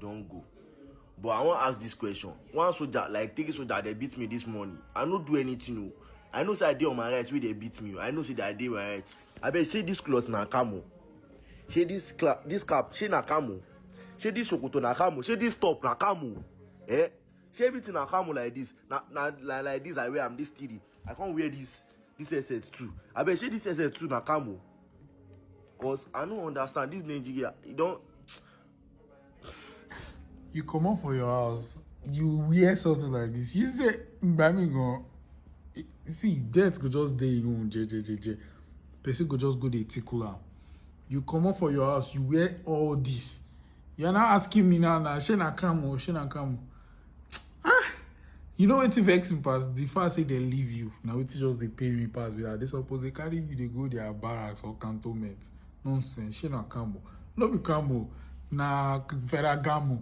don't go. But I want to ask this question. One soldier, like 3 soldiers, they beat me this morning. I don't do anything. I know say I did on my rights where they beat me. I know say that I did my rights. I bet say this cloth na camo. Say this cap, say na camo. Say this shokoto na camo. Say this top na camo. Eh? Say everything na camo like this. Like this I wear am this TD. I can't wear this SS2. I bet say this SS2 na camo. Cause I don't understand this Nigeria. You don't. You come out for your house, you wear something like this. You say, "Mbami go." See, death go just dey you own JJJJ. Person go just go dey tickle am. You come out for your house, you wear all this. You are not asking me now, she na camo. You know wetin vex me pass? The fact say they leave you. Now wetin just they pay me pass be that they suppose they carry you, they go their barracks or cantonment. Nonsense. She na camo. No be camo. Na Ferragamo.